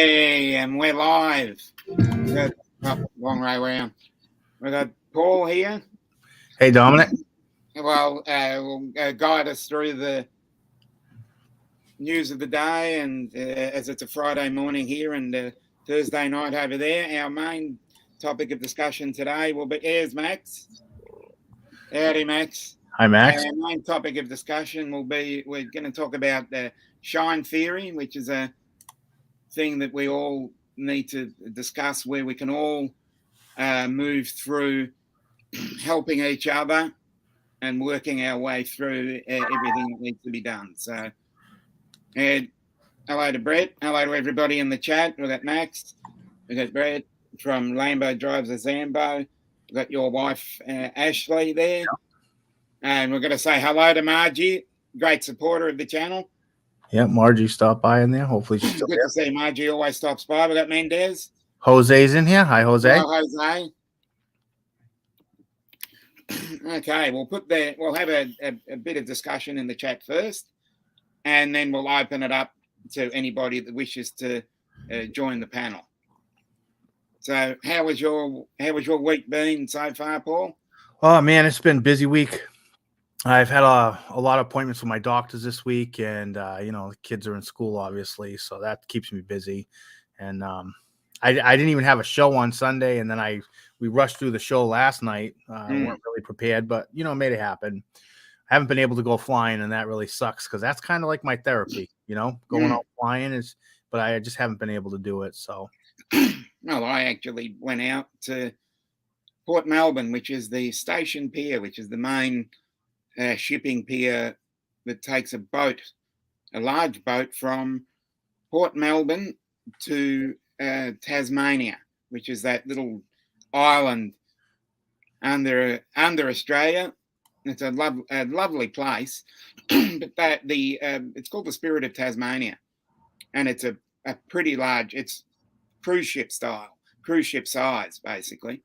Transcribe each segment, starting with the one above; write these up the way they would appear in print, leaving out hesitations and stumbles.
Hey, and we're live. We got long way around. We got Paul here. Hey, Dominic. Well, will guide us through the news of the day, and as it's a Friday morning here and Thursday night over there, our main topic of discussion today will be here's Max. Howdy, Max. Hi, Max. Our main topic of discussion will be we're going to talk about the shine theory, which is a thing that we all need to discuss, where we can all move through helping each other and working our way through everything that needs to be done. So, hello to Brett. Hello to everybody in the chat. We've got Max. We've got Brett from Lambo Drives a Zambo. We've got your wife, Ashley, there. Yep. And we're going to say hello to Margie, great supporter of the channel. Yeah, Margie stopped by in there. Hopefully she's still good there. To see Margie always stops by. We've got Mendez. Jose's in here. Hi, Jose. Hello, Jose. Okay, we'll have a bit of discussion in the chat first, and then we'll open it up to anybody that wishes to join the panel. So, how was your week been so far, Paul? Oh man, it's been a busy week. I've had a lot of appointments with my doctors this week, and the kids are in school, obviously, so that keeps me busy. And I didn't even have a show on Sunday, and then we rushed through the show last night. Weren't really prepared, but made it happen. I haven't been able to go flying, and that really sucks because that's kind of like my therapy. Going out flying is, but I just haven't been able to do it. So, well, I actually went out to Port Melbourne, which is the station pier, which is the main shipping pier that takes a large boat from Port Melbourne to Tasmania, which is that little island under Australia. It's a lovely place, but it's called the Spirit of Tasmania, and it's a pretty large. It's cruise ship size, basically,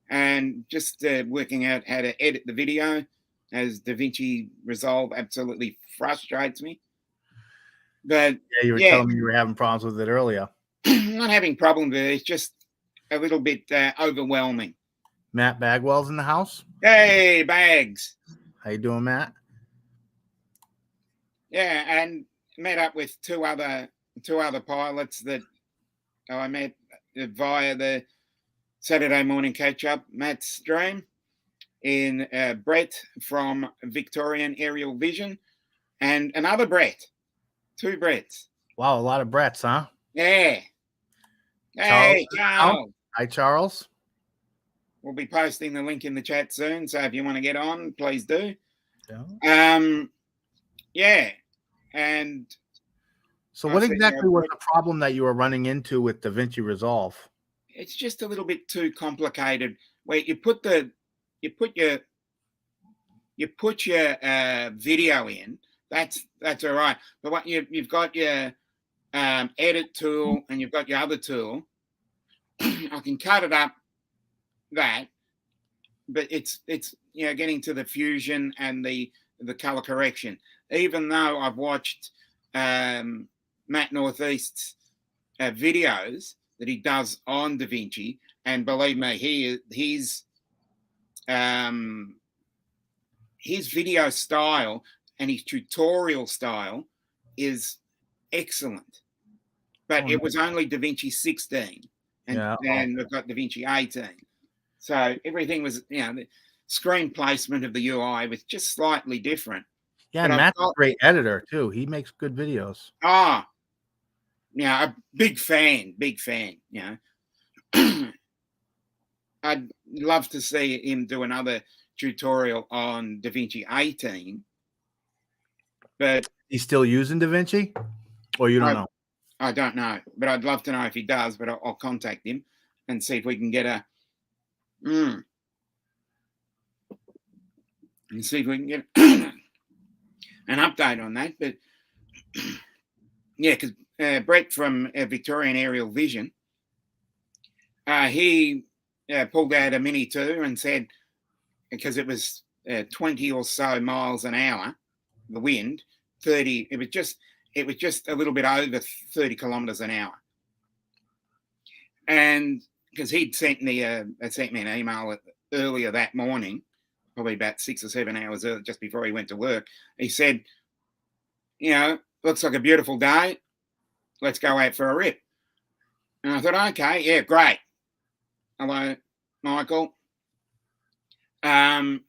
and just working out how to edit the video, as DaVinci Resolve absolutely frustrates me. But yeah, you were telling me you were having problems with it earlier. Not having problems with it. It's just a little bit overwhelming. Matt Bagwell's in the house. Hey, Bags. How you doing, Matt? Yeah, and met up with two other pilots that I met via the Saturday morning catch-up, Matt's stream, in Brett from Victorian Aerial Vision, and another Brett. Two Bretts. Wow, a lot of Bretts, huh? Yeah. Hey, Charles. Hi, Charles. We'll be posting the link in the chat soon, so if you want to get on, please do. Yeah. And so what exactly was the problem that you were running into with DaVinci Resolve? It's just a little bit too complicated. Where you put your video in, that's all right. But what you've got your edit tool and you've got your other tool. I can cut it up that, but it's getting to the fusion and the color correction. Even though I've watched Matt Northeast's videos that he does on DaVinci, and believe me, his video style and his tutorial style is excellent. But it was only DaVinci 16, and we've got DaVinci 18. So everything was, the screen placement of the UI was just slightly different. Yeah, and Matt's a great editor too. He makes good videos. A big fan. I'd love to see him do another tutorial on DaVinci 18. But he's still using DaVinci? Or you don't know? I don't know, but I'd love to know if he does, but I'll contact him and see if we can get an update on that. But because Brett from Victorian Aerial Vision, he pulled out a Mini 2 and said, because it was 20 or so miles an hour, the wind, 30, it was just a little bit over 30 kilometers an hour. And because he'd sent me an email earlier that morning, probably about 6 or 7 hours early, just before he went to work. He said, looks like a beautiful day. Let's go out for a rip. And I thought, okay, yeah, great. Hello, Michael. And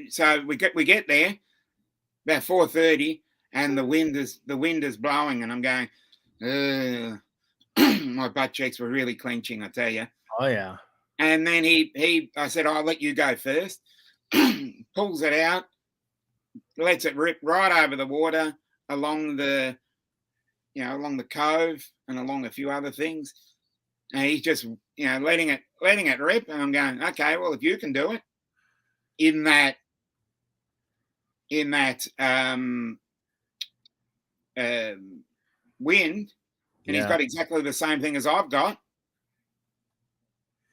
so we get there about 4:30, and the wind is blowing, and I'm going, my butt cheeks were really clenching, I tell you. Oh yeah. And then I said, I'll let you go first. Pulls it out, lets it rip right over the water along the cove and along a few other things. And he's just, letting it rip. And I'm going, okay, well, if you can do it in that wind, and he's got exactly the same thing as I've got,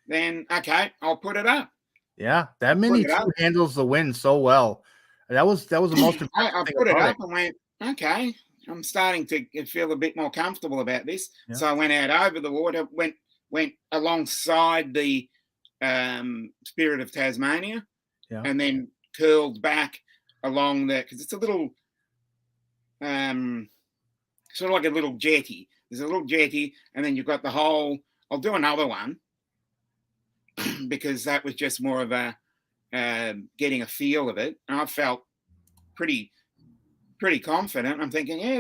then okay, I'll put it up. Yeah, that Mini 2 handles the wind so well. That was the most important I thing put it about up and went, okay, I'm starting to feel a bit more comfortable about this. Yeah. So I went out over the water, went alongside the Spirit of Tasmania, and then curled back along because it's a little sort of like a little jetty. There's a little jetty, and then you've got the whole. I'll do another one because that was just more of a getting a feel of it. And I felt pretty confident. I'm thinking, yeah,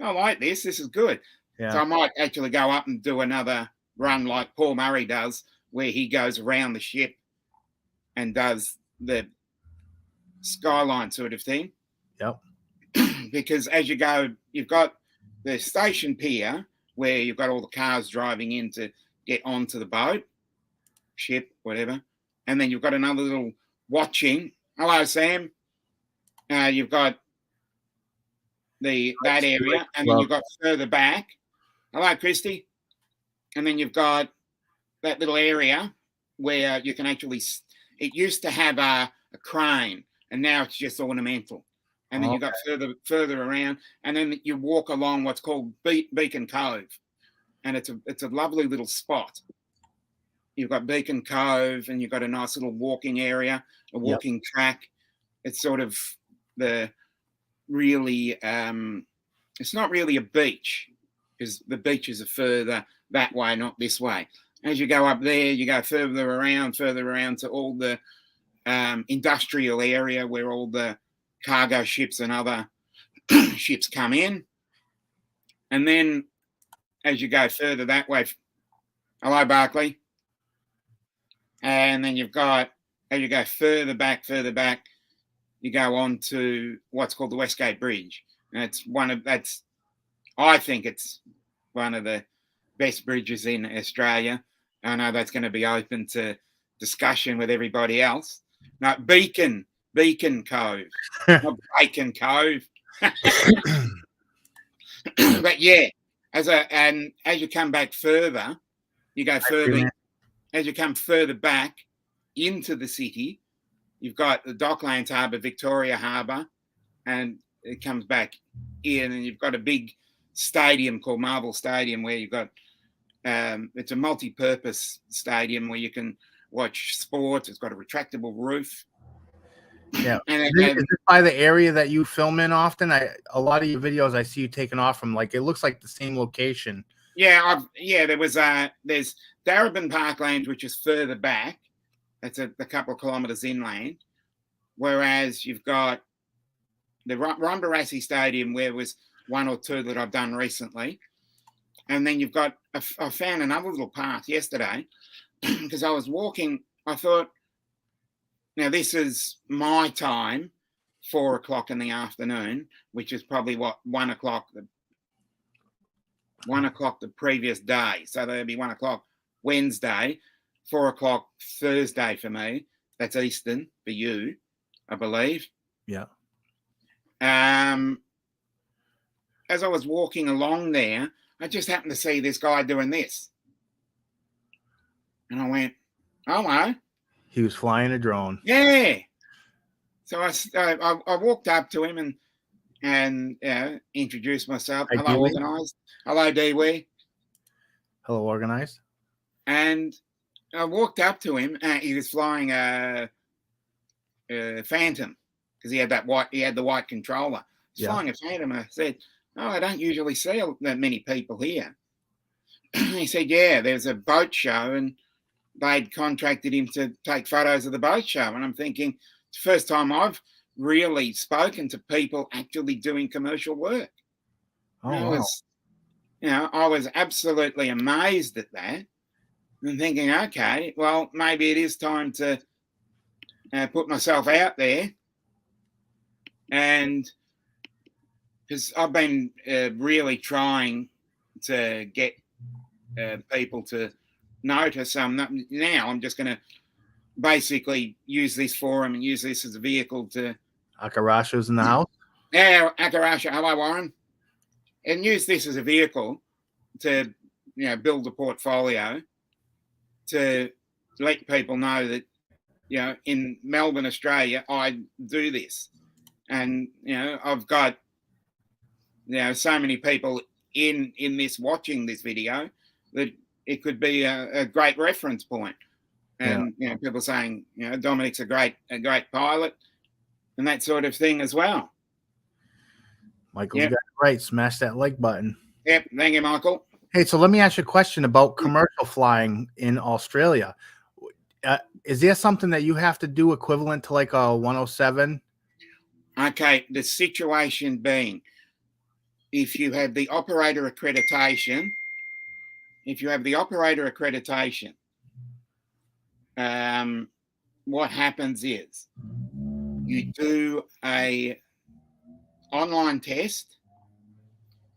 I like this. This is good. Yeah. So I might actually go up and do another run like Paul Murray does, where he goes around the ship and does the skyline sort of thing. Yep. Because as you go, you've got the station pier where you've got all the cars driving in to get onto the boat, ship, whatever. And then you've got another little watching. Hello, Sam. You've got that area, and then you've got further back. Hello, Christy. And then you've got that little area where you can actually. It used to have a crane, and now it's just ornamental. And then you've got further around, and then you walk along what's called Beacon Cove, and it's a lovely little spot. You've got Beacon Cove, and you've got a nice little walking area, a walking track. It's sort of the really, it's not really a beach because the beaches are further that way, not this way. As you go up there, you go further around to all the industrial area where all the cargo ships and other ships come in. And then as you go further that way, hello, Barclay. And then you've got, as you go further back, you go on to what's called the Westgate Bridge. And I think it's one of the best bridges in Australia. I know that's going to be open to discussion with everybody else. No, Beacon Cove, not Bacon Cove. But yeah, as you come back further, you go further. As you come further back into the city, you've got the Docklands Harbour, Victoria Harbour, and it comes back in, and you've got a big stadium called Marvel Stadium where you've got it's a multi-purpose stadium where you can watch sports. It's got a retractable roof. Yeah. Is this by the area that you film in often? A lot of your videos I see you taking off from, like, it looks like the same location. Yeah, there's Darebin Parkland, which is further back. That's a couple of kilometres inland. Whereas you've got the Rondarassi Stadium, where was one or two that I've done recently. And then you've got, I found another little path yesterday because I was walking. I thought, now this is my time, 4:00 in the afternoon, which is probably what 1:00 the previous day. So there'll be 1:00 Wednesday, 4:00 Thursday for me. That's Eastern for you, I believe. Yeah. As I was walking along there, I just happened to see this guy doing this. And I went, oh, no. He was flying a drone. Yeah. So I walked up to him and introduced myself. Hello, organised. Hello, Dee-Wee. Hello, organized. And I walked up to him. He was flying a Phantom because he had the white controller. He's flying a Phantom. I said, "Oh, I don't usually see that many people here." He said, "Yeah, there's a boat show, and they'd contracted him to take photos of the boat show." And I'm thinking, it's the first time I've really spoken to people actually doing commercial work. Oh, I was absolutely amazed at that and thinking, okay, well, maybe it is time to put myself out there. And because I've been really trying to get people to notice. Now I'm just going to basically use this forum and use this as a vehicle to. Akarasha's in the house. Yeah, Akarasha, hello, Warren. And use this as a vehicle to, build a portfolio to let people know that, in Melbourne, Australia, I do this. And, I've got, so many people in this watching this video that it could be a great reference point. And, people saying, Dominic's a great pilot and that sort of thing as well. Michael's got it right. Smash that like button. Yep. Thank you, Michael. Hey, so let me ask you a question about commercial flying in Australia. Is there something that you have to do equivalent to like a 107? Okay. The situation being, if you have the operator accreditation, what happens is you do a online test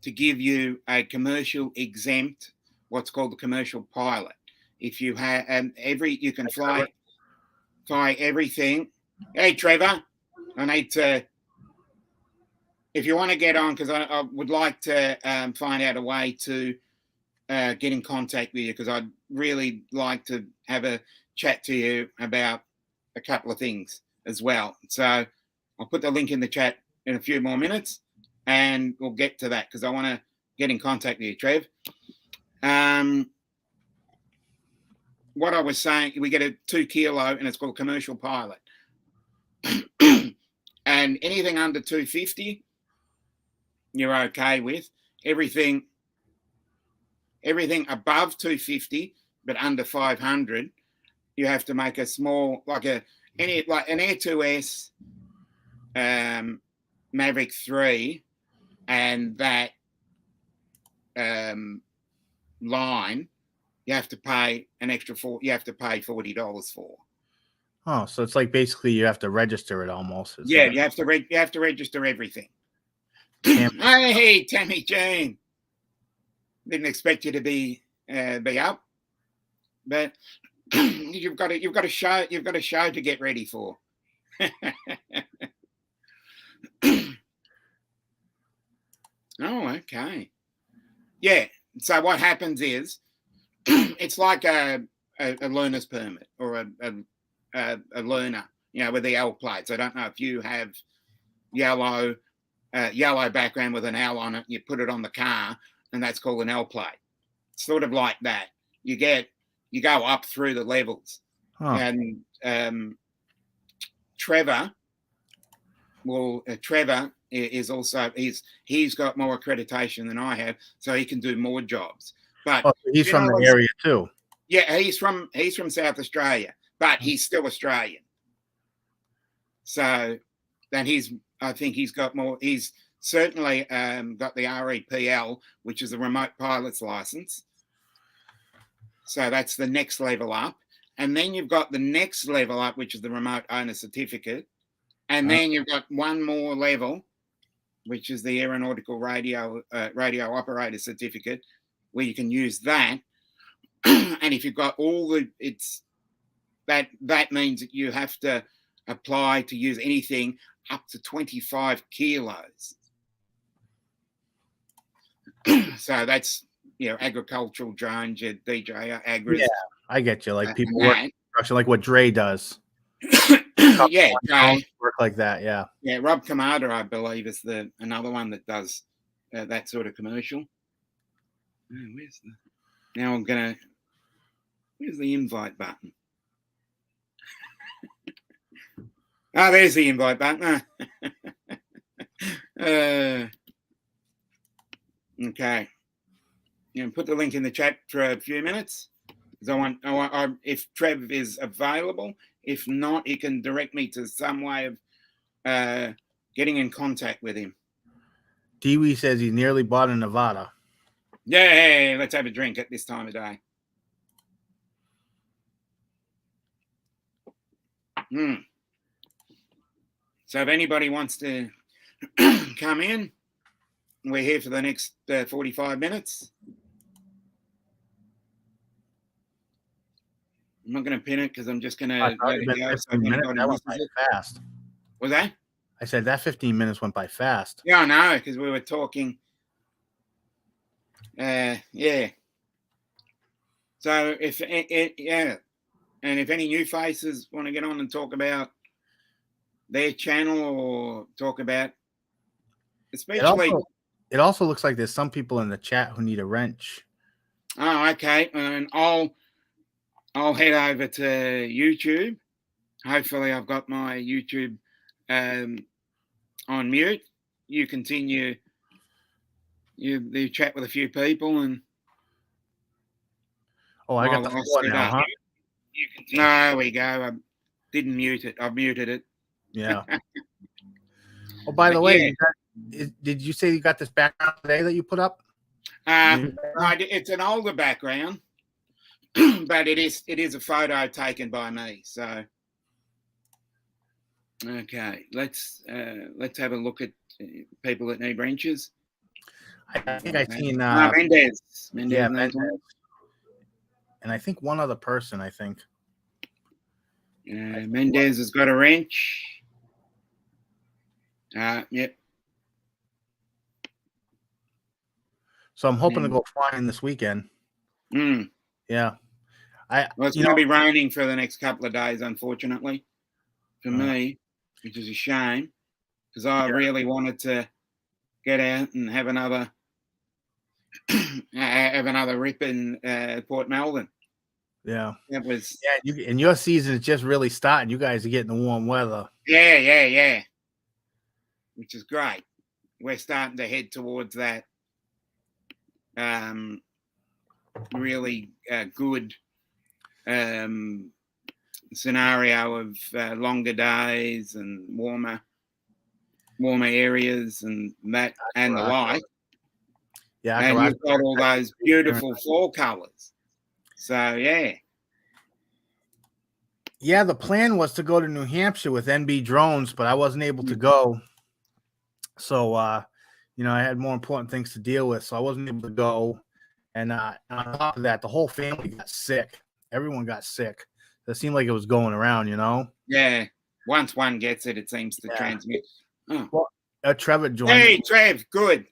to give you a commercial exempt, what's called the commercial pilot. If you have you can fly everything. Hey, Trevor, I need to. If you want to get on, because I would like to find out a way to get in contact with you, because I'd really like to have a chat to you about a couple of things as well. So I'll put the link in the chat in a few more minutes, and we'll get to that because I want to get in contact with you, Trev. What I was saying, we get a 2 kilo, and it's called commercial pilot. And anything under 250, you're okay with. Everything above 250, but under 500, you have to make a small, like an Air 2S, Maverick 3, and that line, you have to pay an extra you have to pay $40 for. Oh, so it's like basically you have to register it almost. Yeah, you have to register everything. Hey, Tammy Jane. Didn't expect you to be up, but you've got a show to get ready for. Oh, okay. Yeah. So what happens is, it's like a learner's permit or a learner, with the L plates. I don't know if you have yellow background with an L on it. You put it on the car, and that's called an L plate. Sort of like that. You go up through the levels, and Trevor is also he's got more accreditation than I have, so he can do more jobs. But he's from the area too. Yeah, he's from South Australia, but he's still Australian. So then I think he's got more. He's certainly got the REPL, which is the remote pilot's license. So that's the next level up. And then you've got the next level up, which is the remote owner certificate. And then you've got one more level, which is the aeronautical radio operator certificate, where you can use that. And if you've got that means that you have to apply to use anything up to 25 kilos. So that's, agricultural drones, your DJI Agris. Yeah, I get you. Like people work construction, like what Dre does. Yeah, Dre. Work like that. Yeah. Yeah, Rob Kamada, I believe, is another one that does that sort of commercial. Where's the? Now I'm going to... Where's the invite button? Oh, there's the invite button. Okay. You can put the link in the chat for a few minutes. Because I want, if Trev is available. If not, he can direct me to some way of getting in contact with him. Dewey says he nearly bought a Nevada. Yeah, let's have a drink at this time of day. So if anybody wants to come in, we're here for the next 45 minutes. I'm not going to pin it because I'm just going to let it go. So that went by fast. Was that? I said that 15 minutes went by fast. Yeah, I know, because we were talking. Yeah. So if and if any new faces want to get on and talk about their channel or talk about, especially. It also looks like there's some people in the chat who need a wrench. Oh, okay. And I'll head over to YouTube. Hopefully, I've got my YouTube on mute. You continue. You chat with a few people, and I got the floor now, huh? There we go. I didn't mute it. I've muted it. Yeah. Oh, by the way, did you say you got this background today that you put up? It's an older background, but it is a photo taken by me. So, okay, let's have a look at people that need wrenches. I think I've seen Mendez. Yeah, Mendez. And I think one other person. I think Mendez has got a wrench. Yep. So I'm hoping to go flying this weekend. Yeah. Well, it's going to be raining for the next couple of days, unfortunately, for me, which is a shame, because I really wanted to get out and have another rip in Port Melbourne. Yeah. That was and your season is just really starting. You guys are getting the warm weather. Yeah. Which is great. We're starting to head towards that really good scenario of longer days and warmer areas and that and the like. Yeah, and you've got all those beautiful fall colors. So yeah, the plan was to go to New Hampshire with NB drones, but I wasn't able to go. So I had more important things to deal with, so I wasn't able to go. And on top of that, the whole family got sick. Everyone got sick. It seemed like it was going around, Yeah. Once one gets it, it seems to transmit. Oh. Well, Trevor joined. Hey, Trev, good.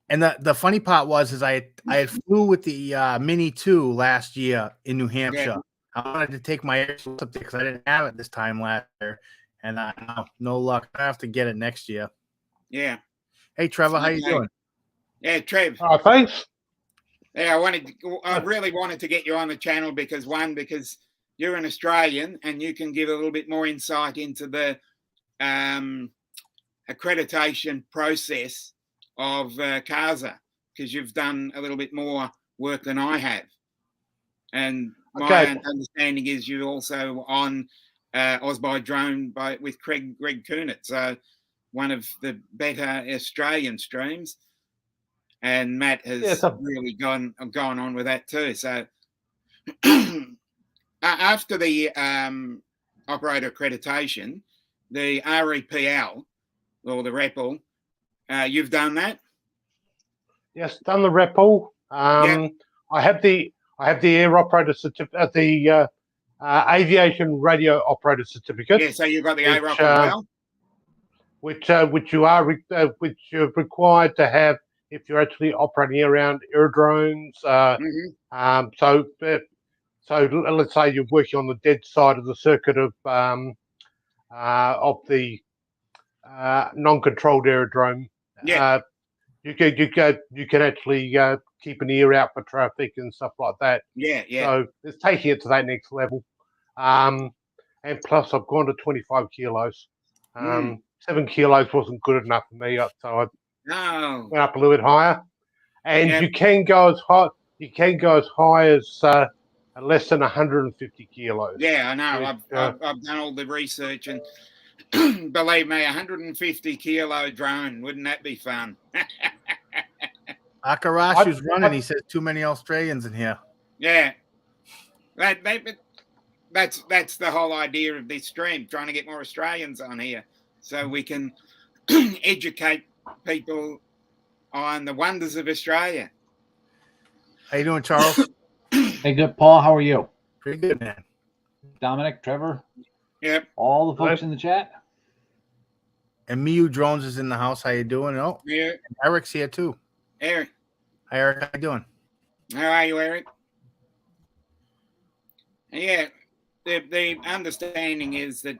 And the funny part was I had flew with the Mini 2 last year in New Hampshire. Yeah. I wanted to take my Air up there because I didn't have it this time last year. And no luck. I have to get it next year. Yeah. Hey, Trevor, how you doing? Yeah, Trev. Thanks. Yeah, I really wanted to get you on the channel because you're an Australian and you can give a little bit more insight into the accreditation process of CASA, because you've done a little bit more work than I have. And my understanding is you're also on Ausby Drone with Greg Kunitz, so one of the better Australian streams. And Matt has really gone on with that too. So after the operator accreditation, the REPL or the REPL, you've done that? Yes, done the REPL. I have the air operator certificate, the aviation radio operator certificate. Yeah, so you've got the AROP as well. Which you're required to have if you're actually operating around aerodromes. So let's say you're working on the dead side of the circuit of the non-controlled aerodrome. Yeah. You can actually keep an ear out for traffic and stuff like that. Yeah. So it's taking it to that next level. And plus, I've gone to 25 kilos. 7 kilos wasn't good enough for me, so I went up a little bit higher. And you can go as high. You can go as high as less than 150 kilos. Yeah, I know. I've done all the research, and believe me, 150 kilo drone, wouldn't that be fun? Akarashu's running. He says too many Australians in here. Yeah, that's the whole idea of this stream, trying to get more Australians on here so we can educate people on the wonders of Australia. How you doing, Charles? Hey, good, Paul. How are you? Pretty good, man. Dominic, Trevor. Yep. All the folks in the chat. And Miu Drones is in the house. How you doing? Oh, Yeah. and Eric's here too. Eric. Hi, Eric. How you doing? How are you, Eric? Yeah. The understanding is that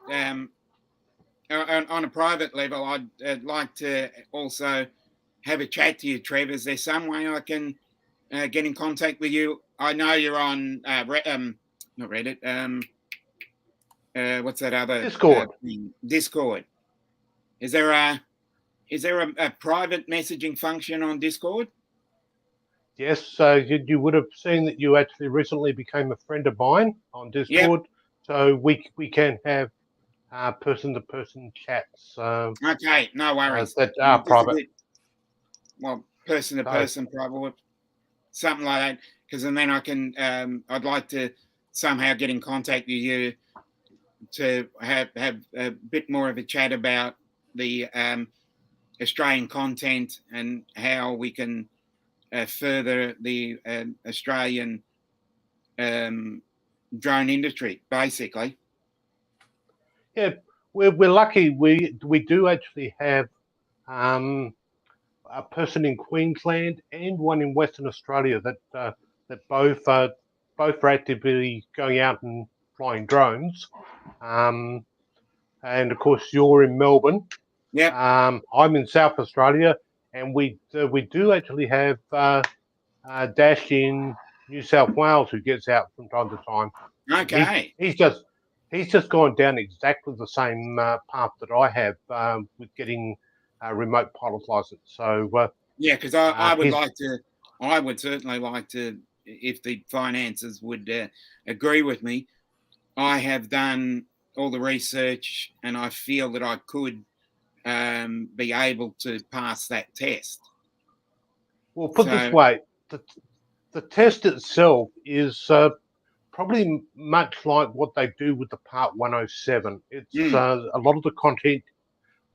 on a private level, I'd like to also have a chat to you, Trev. Is there some way I can get in contact with you? I know you're on not Reddit. What's that other Discord? Discord. Is there a private messaging function on Discord? Yes, you would have seen that you actually recently became a friend of mine on Discord. Yep. So we can have person-to-person chats. Okay, no worries. That are private. Well, person-to-person, private, something like that. Because then I can, I'd like to somehow get in contact with you to have a bit more of a chat about the Australian content and how we can further the Australian drone industry, basically. Yeah, we're lucky. We do actually have a person in Queensland and one in Western Australia that both are actively going out and flying drones. And of course, you're in Melbourne. Yeah. I'm in South Australia, and we do actually have Dash in New South Wales who gets out from time to time. Okay. He's just gone down exactly the same path that I have with getting a remote pilot license. So yeah, because I would certainly like to, if the finances would agree with me. I have done all the research, and I feel that I could be able to pass that test. Well, put this way, the test itself is probably much like what they do with the Part 107. It's a lot of the content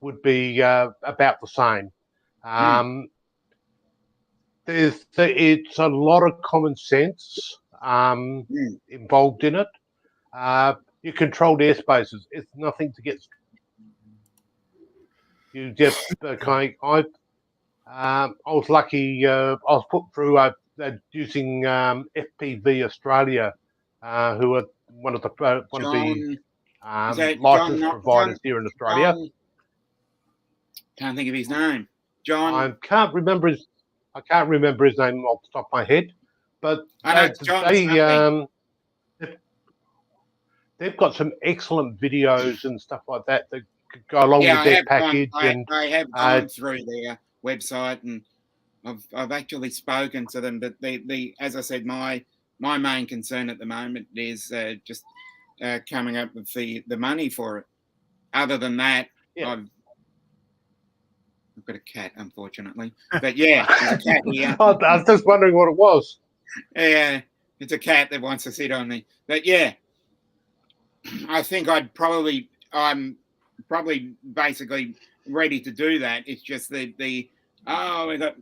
would be about the same. It's a lot of common sense involved in it. You controlled airspaces. It's nothing to get. You just I was lucky. I was put through using FPV Australia, who are one of the license providers here in Australia. Can't think of his name. John. I can't remember his name off the top of my head, but they've got some excellent videos and stuff like that that could go along with their package. I have gone through their website, and I've actually spoken to them. But the as I said, my main concern at the moment is just coming up with the money for it. Other than that, I've got a cat, unfortunately. But yeah, there's a cat here. I was just wondering what it was. Yeah, it's a cat that wants to sit on me. But yeah, I think I'm probably basically ready to do that. It's just we got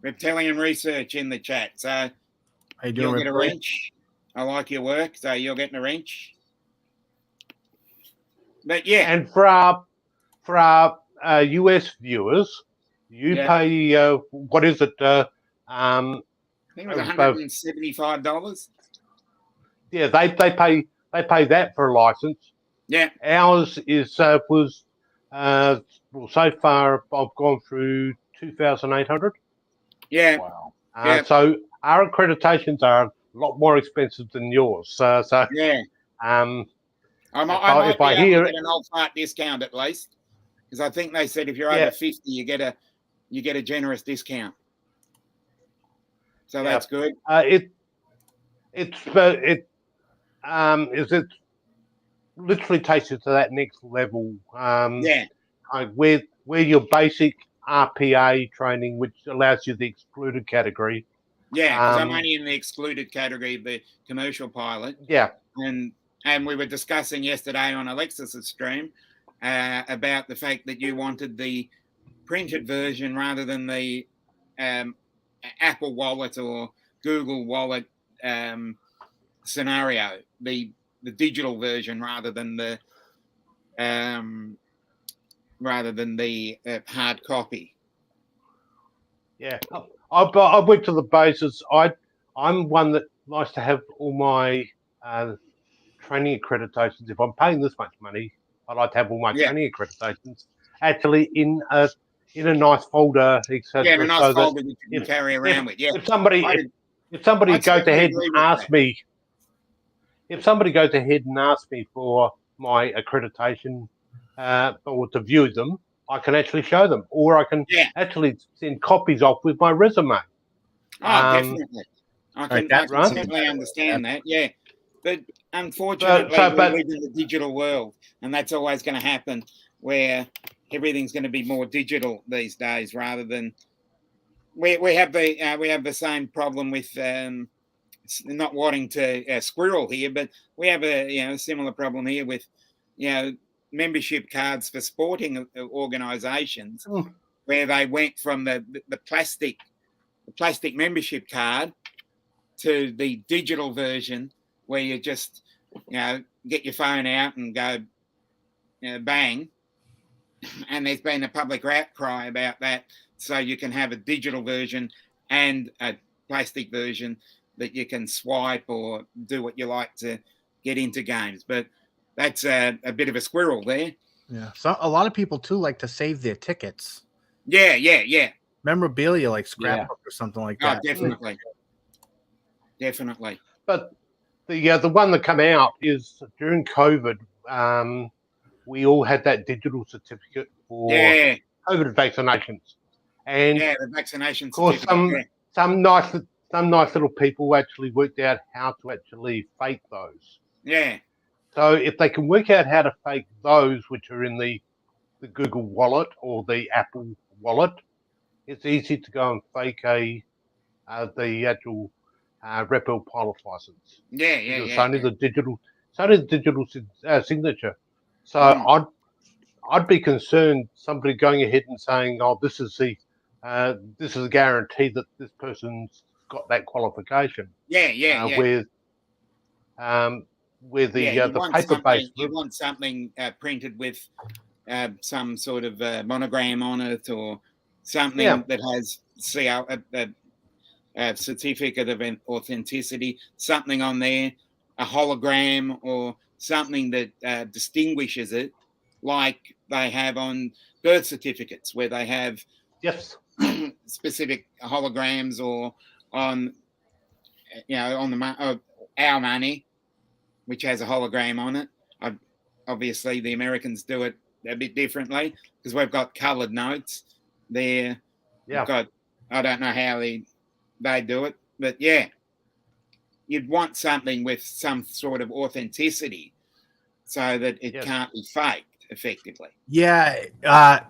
reptilian research in the chat. So you'll get a wrench. I like your work, so you're getting a wrench. But yeah, and for our US viewers, you pay what is it? I think it was $175. Yeah, they pay that for a license. Yeah, ours is was so far I've gone through 2,800. Yeah. Wow. Yeah. So our accreditations are a lot more expensive than yours. Yeah. Um, I might, if I I, might if be I able hear to it, get an old fart discount at least, because I think they said if you're yeah, over 50, you get a generous discount. So yeah, that's good. it literally takes you to that next level. Yeah. Where your basic RPA training, which allows you the excluded category. Yeah, because I'm only in the excluded category of the commercial pilot. Yeah. And we were discussing yesterday on Alexis's stream about the fact that you wanted the printed version rather than the Apple Wallet or Google Wallet scenario, the digital version rather than the hard copy. Yeah, I went to the basis. I'm one that likes to have all my training accreditations. If I'm paying this much money, I like to have all my training accreditations actually in a nice folder, etc. Yeah, in a nice so folder that that you can carry around with. Yeah, if somebody I goes totally ahead and agree with asks that. me, if somebody goes ahead and asks me for my accreditation or to view them, I can actually show them, or I can actually send copies off with my resume. Definitely. I can right? certainly understand that. Yeah, but unfortunately, we live in the digital world, and that's always going to happen, where everything's going to be more digital these days, rather than we have the same problem with not wanting to squirrel here, but we have a similar problem here with membership cards for sporting organisations, where they went from the plastic membership card to the digital version, where you just get your phone out and go bang. And there's been a public outcry about that, so you can have a digital version and a plastic version that you can swipe or do what you like to get into games. But that's a bit of a squirrel there. Yeah, so a lot of people too like to save their tickets. Yeah. Memorabilia, like scrapbook or something like that. Definitely. But the one that came out is during COVID. We all had that digital certificate for COVID vaccinations, and the vaccination of course, certificate. some nice little people actually worked out how to actually fake those. Yeah. So if they can work out how to fake those, which are in the Google Wallet or the Apple Wallet, it's easy to go and fake the actual Repel pilot license. It's only the digital signature. So I'd be concerned somebody going ahead and saying, "Oh, this is a guarantee that this person's got that qualification." With the paper-based, you want something printed with some sort of monogram on it, or something that has a certificate of authenticity, something on there, a hologram, or something that distinguishes it, like they have on birth certificates, where they have specific holograms, or on our money, which has a hologram on it. Obviously, the Americans do it a bit differently, because we've got coloured notes there. We've got, I don't know how they do it, but you'd want something with some sort of authenticity, so that it can't be faked effectively. Yeah,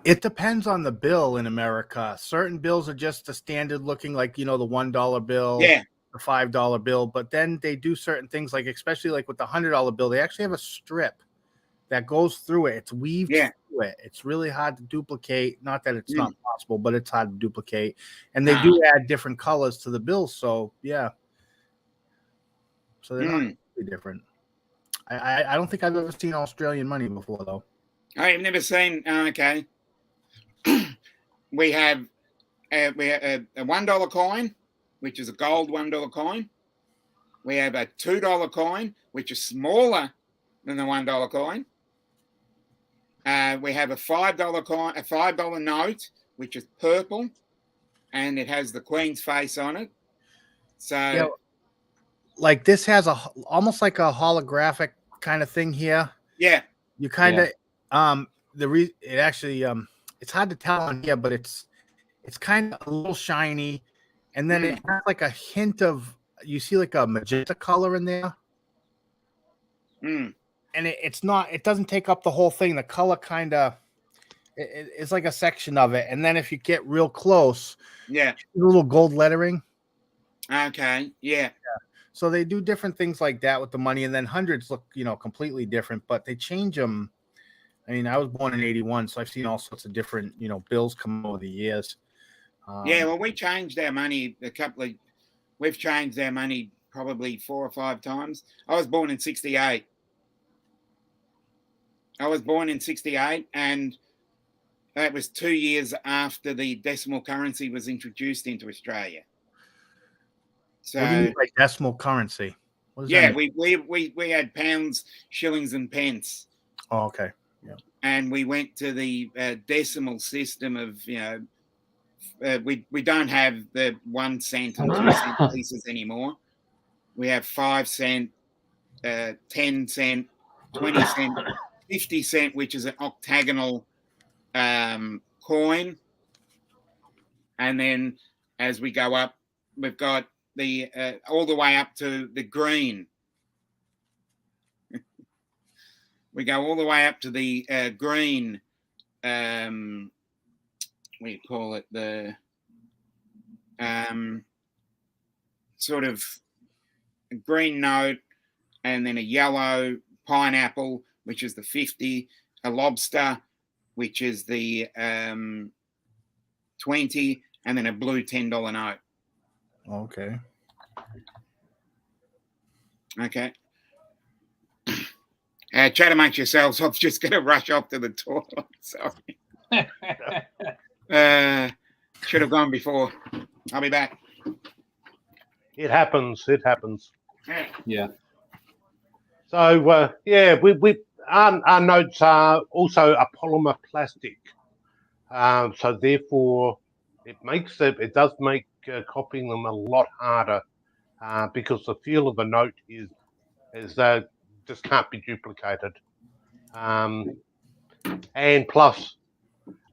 it depends on the bill in America. Certain bills are just the standard looking, like the $1 bill, the $5 bill, but then they do certain things, like especially like with the $100 bill, they actually have a strip that goes through it. It's weaved through it. It's really hard to duplicate. Not that it's not possible, but it's hard to duplicate. And they do add different colors to the bills. So so they're not really different. I don't think I've ever seen Australian money before, though. I've never seen. Okay, we have a $1 coin, which is a gold $1 coin. We have a $2 coin, which is smaller than the $1 coin. We have a $5 coin, a $5 note, which is purple. and it has the Queen's face on it. So Yeah, like this has almost like a holographic kind of thing here. yeah, You kind of it actually it's hard to tell on here, but it's kind of a little shiny, and then it has like a hint of, you see like a magenta color in there. Mm. And it doesn't take up the whole thing. The color kind of, it's like a section of it. And then if you get real close, Yeah. a little gold lettering. Okay. Yeah. So they do different things like that with the money. And then hundreds look, completely different, but they change them. I mean, I was born in 81, so I've seen all sorts of different, bills come over the years. Yeah. Well, we changed our money we've changed our money probably 4 or 5 times. I was born in 68. And that was 2 years after the decimal currency was introduced into Australia. So, what do you mean by decimal currency? What does yeah, that mean? we had pounds, shillings, and pence. Oh, okay. Yeah. And we went to the decimal system of, we don't have the 1 cent and 2 cent pieces anymore. We have 5 cent, 10 cent, 20 cent, 50 cent, which is an octagonal coin. And then as we go up, we've got the all the way up to the green. We go all the way up to the green. What do you call it? The sort of green note, and then a yellow pineapple, which is the 50, a lobster, which is the 20, and then a blue $10 note. Okay. Okay. Chat amongst yourselves. I'm just going to rush off to the toilet. Sorry. Should have gone before. I'll be back. It happens. Yeah. So we our notes are also a polymer plastic. So therefore, it does make copying them a lot harder because the feel of the note is just can't be duplicated. And plus,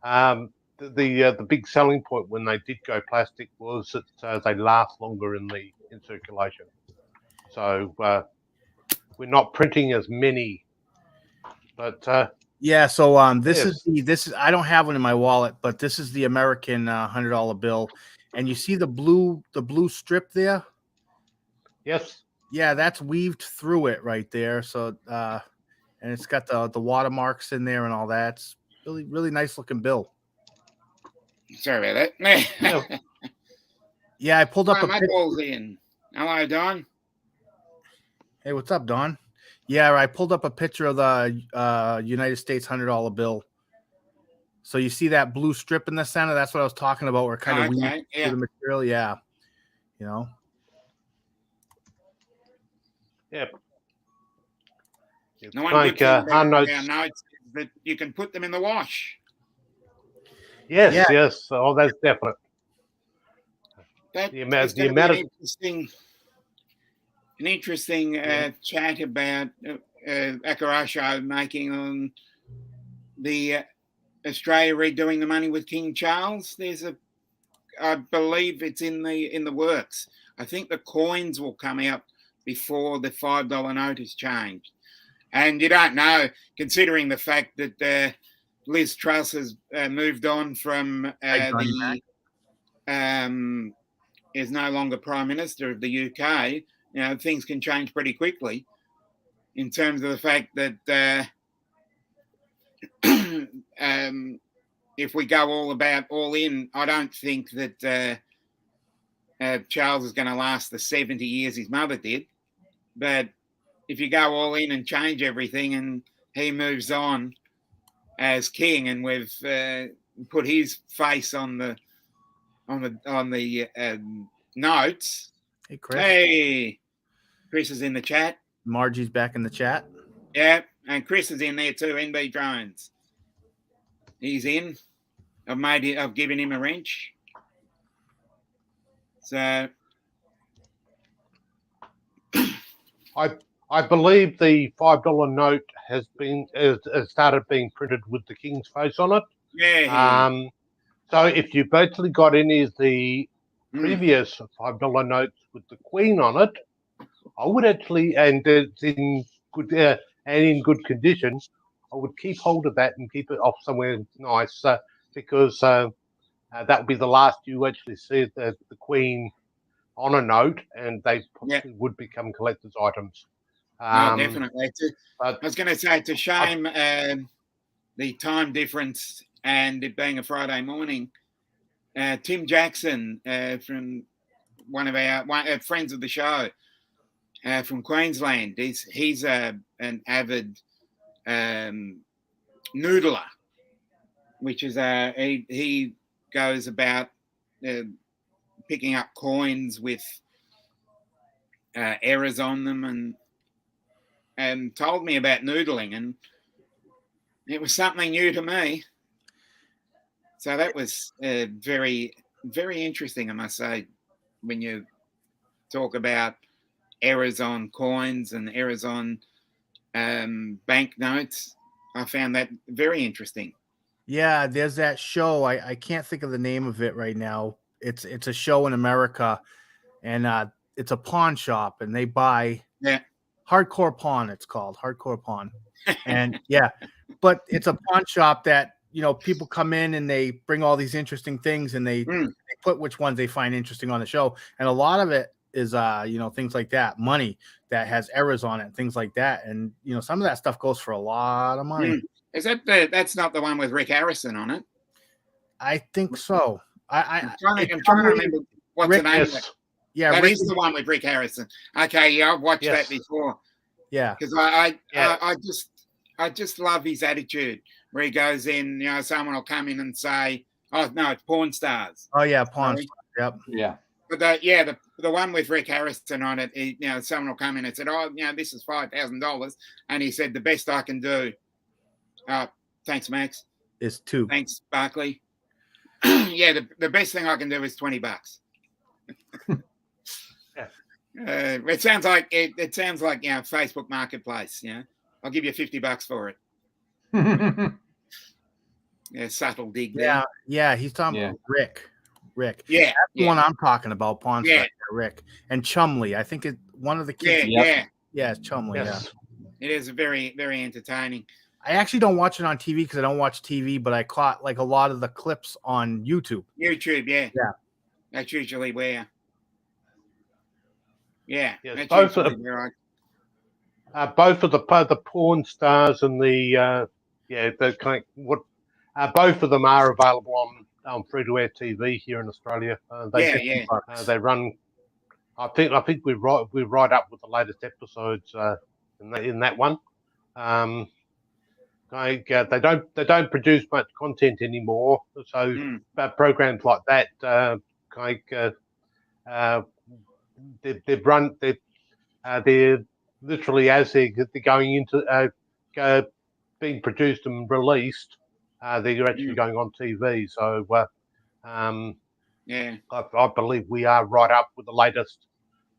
the big selling point when they did go plastic was that they last longer in circulation. So we're not printing as many, but yeah. So this is I don't have one in my wallet, but this is the American $100 bill, and you see the blue strip there. Yes. Yeah, that's weaved through it right there. So and it's got the watermarks in there and all that. It's really, really nice looking bill. Sorry about that. Yeah, I pulled up my ball's in. Hello, Don. Hey, what's up, Don? Yeah, I pulled up a picture of the United States $100 bill. So you see that blue strip in the center? That's what I was talking about. We're kind of weaved through the material. Yeah, Yep. It's no one good thing about our notes is that you can put them in the wash. Yes. Oh, that's definite. That is going to be an interesting chat about Akarasho making on the Australia redoing the money with King Charles. I believe it's in the works. I think the coins will come out before the $5 note is changed. And you don't know, considering the fact that Liz Truss has moved on from is no longer Prime Minister of the UK. Things can change pretty quickly in terms of the fact that if we go all in, I don't think that Charles is going to last the 70 years his mother did. But if you go all in and change everything and he moves on as king, and we've put his face on the notes. Hey, Chris. Hey, Chris is in the chat. Margie's back in the chat. Yeah, and Chris is in there too. NB Drones. He's in. I've given him a wrench. So I believe the $5 note has started being printed with the king's face on it. yeah, So if you've actually got any of the Mm. previous $5 notes with the Queen on it, I would actually, and it's in good condition, I would keep hold of that and keep it off somewhere nice, because that would be the last you actually see the Queen on a note, and they possibly would become collector's items. no, definitely. I But was going to say, it's a shame the time difference and it being a Friday morning. Tim Jackson from one of our friends of the show from Queensland. He's an avid noodler, which is he goes about picking up coins with errors on them, and told me about noodling, and it was something new to me. So that was very, very interesting, I must say, when you talk about errors on coins and errors on banknotes. I found that very interesting. Yeah, there's that show. I can't think of the name of it right now. It's a show in America, and it's a pawn shop, and they buy Hardcore Pawn. It's called Hardcore Pawn, and but it's a pawn shop that people come in and they bring all these interesting things, and they put which ones they find interesting on the show, and a lot of it is things like that, money that has errors on it, things like that, and some of that stuff goes for a lot of money. Is that's not the one with Rick Harrison on it? I think so. I'm trying to remember what's the name of it. Yeah, that is the one with Rick Harrison. Okay, yeah, I've watched that before. Yeah, because I just love his attitude where he goes in. Someone will come in and say, "Oh no, it's Pawn Stars." Oh yeah, Pawn Stars. Yep. Yeah. But the one with Rick Harrison on it, someone will come in and said, "Oh, this is $5,000," and he said, "The best I can do." Thanks, Max. Is $2. Thanks, Barkley. The best thing I can do is $20. It sounds like Facebook Marketplace. I'll give you $50 for it. Subtle dig there. Yeah, he's talking about Rick. Yeah, that's the one I'm talking about. Pawn Stars, Rick and Chumley. I think it's one of the kids. Yeah, it's Chumley. Yes. Yeah, it is very, very entertaining. I actually don't watch it on TV because I don't watch TV, but I caught like a lot of the clips on YouTube. Yeah. That's usually where. Yeah, yes, both of the Pawn Stars and the both of them are available on free-to-air TV here in Australia. They run. I think we're right up with the latest episodes in that one. They don't produce much content anymore, so programs like that, they're literally as they're going into being produced and released, they're actually going on TV. So I believe we are right up with the latest.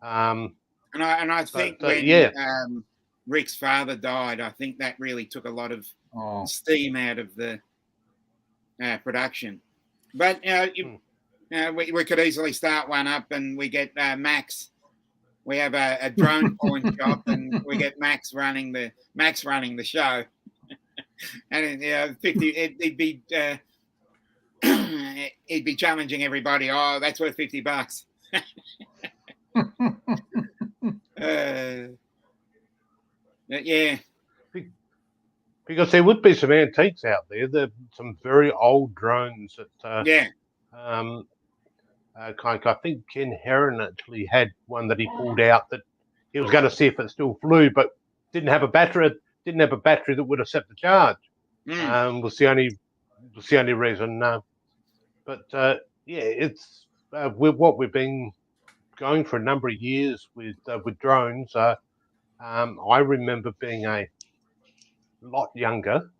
And I think when Rick's father died, I think that really took a lot of steam out of the production. But we could easily start one up, and we get Max. We have a drone pawn shop, and we get Max running the show. And he'd be challenging everybody. Oh, that's worth $50. Because there would be some antiques out there. There's some very old drones that I think Ken Heron actually had one that he pulled out that he was going to see if it still flew, but didn't have a battery that would accept the charge. Was the only reason. It's with what we've been going for a number of years with drones. I remember being a lot younger,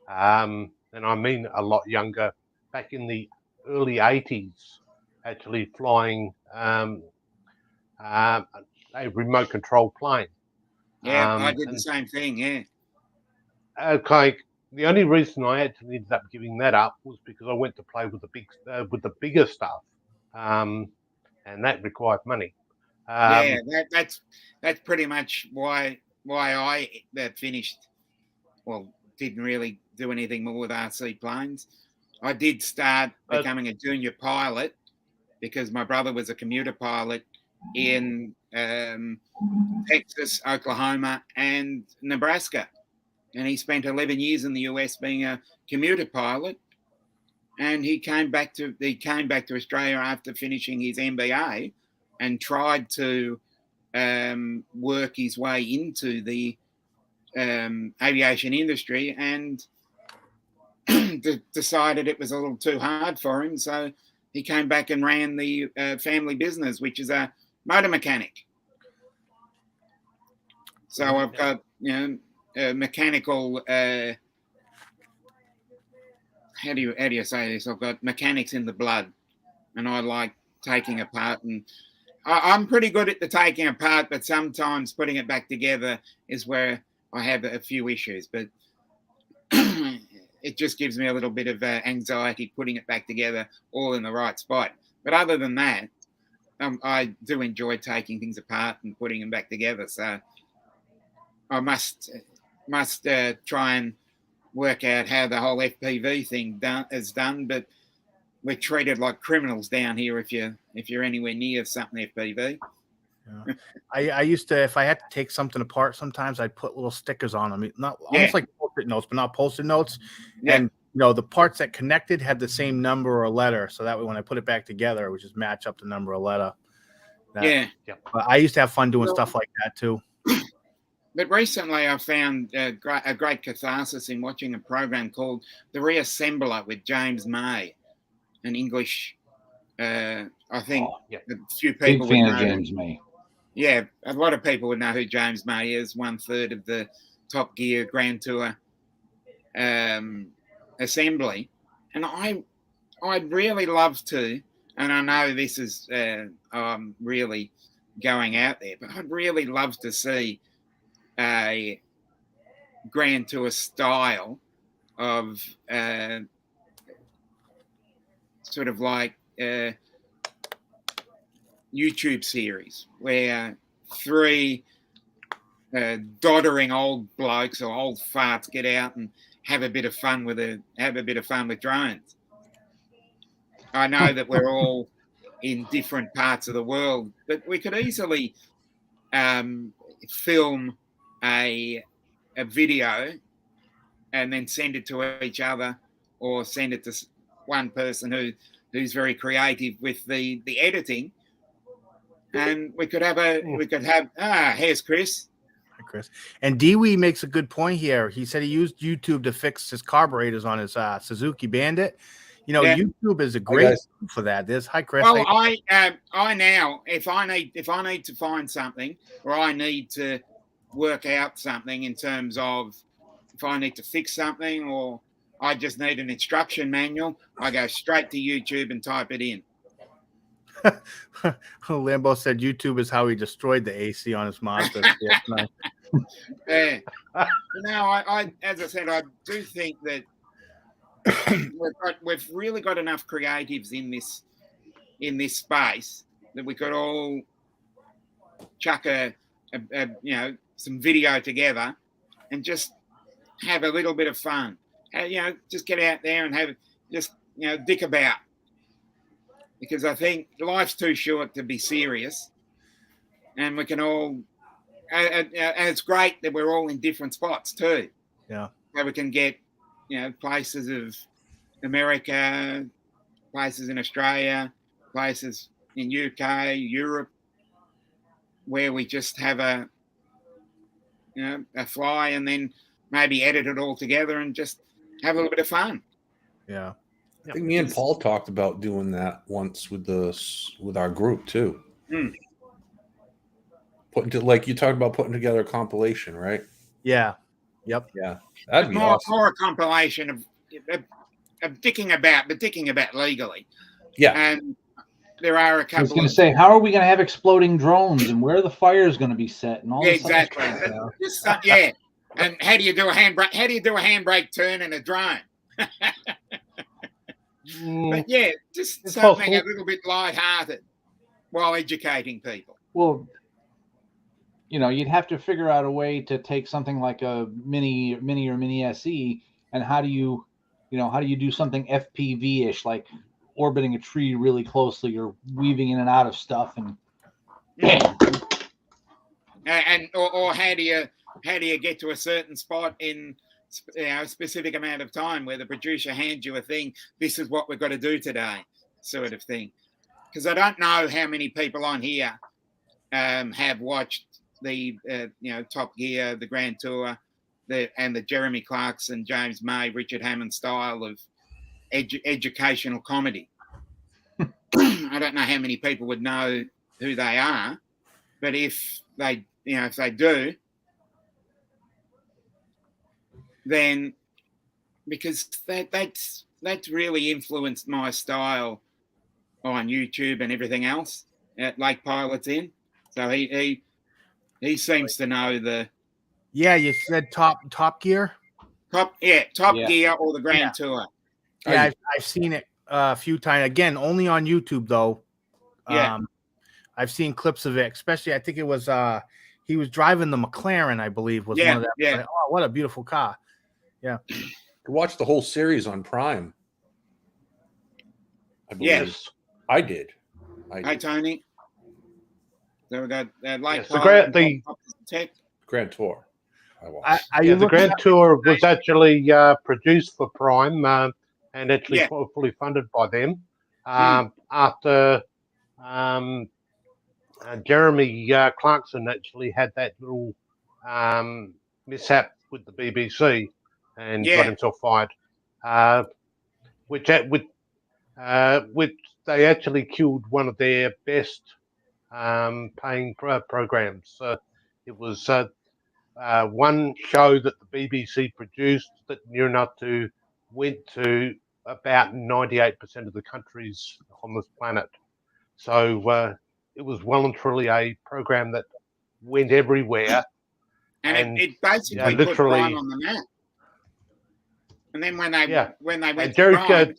and I mean a lot younger, back in the early 80s, actually flying a remote control plane. Yeah, I did the same thing. Yeah. Okay. The only reason I actually ended up giving that up was because I went to play with the bigger stuff, and that required money. Yeah, that's pretty much why I finished. Well, didn't really do anything more with RC planes. I did start becoming a junior pilot because my brother was a commuter pilot in Texas, Oklahoma, and Nebraska, and he spent 11 years in the US being a commuter pilot. And he came back to Australia after finishing his MBA, and tried to work his way into the aviation industry, and decided it was a little too hard for him. So he came back and ran the family business, which is a motor mechanic. So I've got mechanical. How do you say this? I've got mechanics in the blood, and I like taking apart. And I'm pretty good at the taking apart, but sometimes putting it back together is where I have a few issues. But it just gives me a little bit of anxiety putting it back together all in the right spot. But other than that, I do enjoy taking things apart and putting them back together. So I must try and work out how the whole FPV thing is done. But we're treated like criminals down here if you're anywhere near something FPV. Yeah. I used to, if I had to take something apart, sometimes I'd put little stickers on them, almost like post-it notes, but not post-it notes. Yeah. And the parts that connected had the same number or letter, so that way when I put it back together, it would just match up the number or letter. But I used to have fun doing stuff like that too. But recently, I found a great catharsis in watching a program called The Reassembler with James May, an English. I think a few people. Big fan of James May. Yeah, a lot of people would know who James May is. 1/3 of the Top Gear Grand Tour assembly, and I'd really love to. And I know this is really going out there, but I'd really love to see a Grand Tour style of sort of like YouTube series where 3 doddering old blokes or old farts get out and have a bit of fun with drones. I know that we're all in different parts of the world, but we could easily film a video and then send it to each other, or send it to one person who's very creative with the editing, and we could have here's Chris. Hi, Chris. And Dewey makes a good point here. He said he used YouTube to fix his carburetors on his Suzuki Bandit. YouTube is a great tool for that. Hi, Chris. Well, I now, if I need to find something, or I need to work out something in terms of if I need to fix something, or I just need an instruction manual, I go straight to YouTube and type it in. Lambo said YouTube is how he destroyed the AC on his Mazda. Yeah. I as I said, I do think that we've really got enough creatives in this space that we could all chuck some video together and just have a little bit of fun. Just get out there and dick about. Because I think life's too short to be serious, and we can all. And it's great that we're all in different spots too. Yeah. So we can get, places of America, places in Australia, places in UK, Europe, where we just have a fly, and then maybe edit it all together and just have a little bit of fun. Yeah. I think me and Paul talked about doing that once with our group too. Like you talked about putting together a compilation, right? Yeah. Yep. Yeah. That'd be awesome. More a compilation of dicking about, but dicking about legally. Yeah. And there are a I was couple going of to say, how are we going to have exploding drones, and where the fire is going to be set, and all yeah, this other exactly. stuff, you know? Just yeah. And how do you do a handbrake? How do you do a handbrake turn in a drone? But yeah, just It's something possible. a little bit lighthearted while educating people. Well, you know, you'd have to figure out a way to take something like a mini or mini SE, and how do you do something FPV-ish, like orbiting a tree really closely or weaving in and out of stuff, and bam. Or how do you get to a certain spot in a specific amount of time where the producer hands you a thing? This is what we've got to do today, sort of thing. Because I don't know how many people on here have watched the Top Gear, the Grand Tour, and the Jeremy Clarkson, James May, Richard Hammond style of educational comedy. I don't know how many people would know who they are, but if they do, then because that's really influenced my style on YouTube and everything else. Lake Pilot's in, so he seems to know the Yeah, you said Top Gear. Top Yeah. Gear or the Grand Tour. Yeah, I've seen it a few times. Again, only on YouTube though. Yeah. I've seen clips of it, especially I think it was he was driving the McLaren, I believe, was one of them. Yeah. Oh, what a beautiful car. Yeah. You watched the whole series on Prime. I believe. Yes. I did. Hi, Tony. So we got Lake Yes, Pilot, the Tech. Grand Tour. I watched. the Grand Tour was actually produced for Prime and actually Yeah. fully funded by them. After Jeremy Clarkson actually had that little mishap with the BBC and got himself fired, which they actually killed one of their best paying programs. It was one show that the BBC produced that Near Enough To went to about 98% of the countries on this planet. So it was well and truly a program that went everywhere. And it basically put Prime on the map. And then when they went to Prime,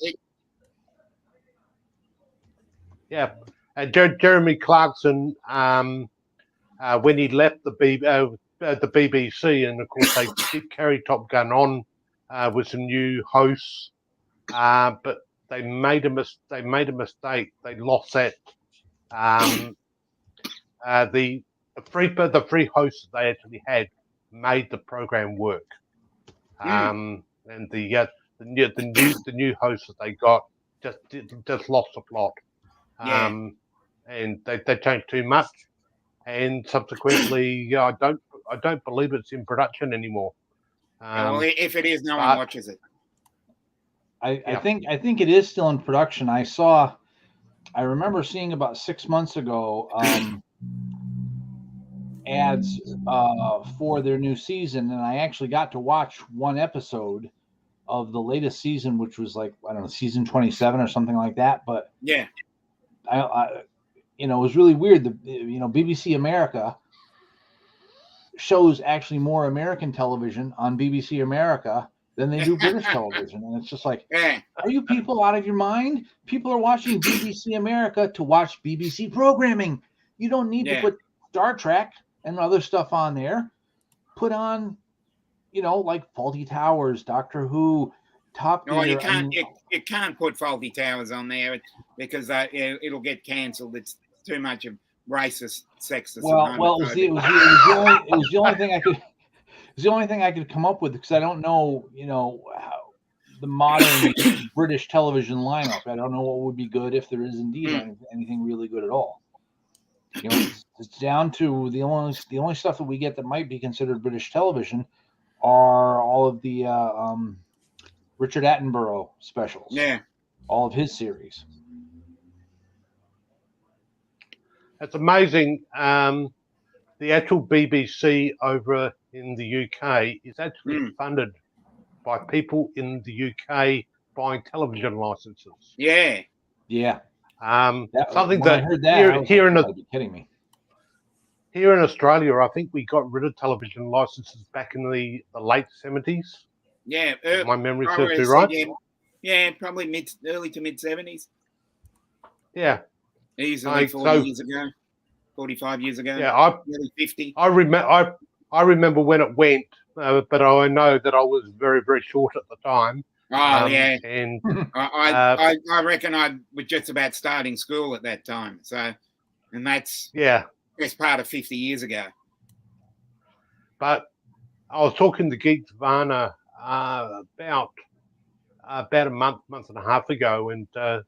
and Jeremy Clarkson, when he left the BBC, and of course they did carry Top Gun on with some new hosts, but they made a mistake. They lost that the free hosts that they actually had made the program work, and the new hosts that they got just lost the plot. And they changed too much, and subsequently, I don't believe it's in production anymore. Well, if it is, no one watches it. I think it is still in production. I remember seeing about 6 months ago ads for their new season, and I actually got to watch one episode of the latest season, which was like, I don't know, season 27 or something like that. But yeah, I it was really weird. BBC America shows actually more American television on BBC America than they do British television. And it's just like, are you people out of your mind? People are watching BBC America to watch BBC programming. You don't need to put Star Trek and other stuff on there. Put on, like Faulty Towers, Doctor Who, Top Gear. No, you can't put Faulty Towers on there because it'll get cancelled. It's too much of racist, sexist. Well, it was the only thing I could. It's the only thing I could come up with, because I don't know, how the modern British television lineup. I don't know what would be good, if there is indeed anything really good at all. It's down to the only stuff that we get that might be considered British television are all of the Richard Attenborough specials. Yeah, all of his series. It's amazing. The actual BBC over in the UK is actually funded by people in the UK buying television licenses. Yeah. Yeah. Something when I that heard that, I was here like, in you gotta be kidding me. here in Australia, I think we got rid of television licenses back in the late 70s. Yeah, If my memory I serves me already right. said, yeah, probably early to mid 70s. Yeah, Easily 40 so years ago, 45 years ago, yeah, nearly 50. I remember when it went, but I know that I was very, very short at the time. Oh, yeah. And I reckon I was just about starting school at that time. So, and that's yeah, part of 50 years ago. but I was talking to Geek Varna about a month and a half ago, and they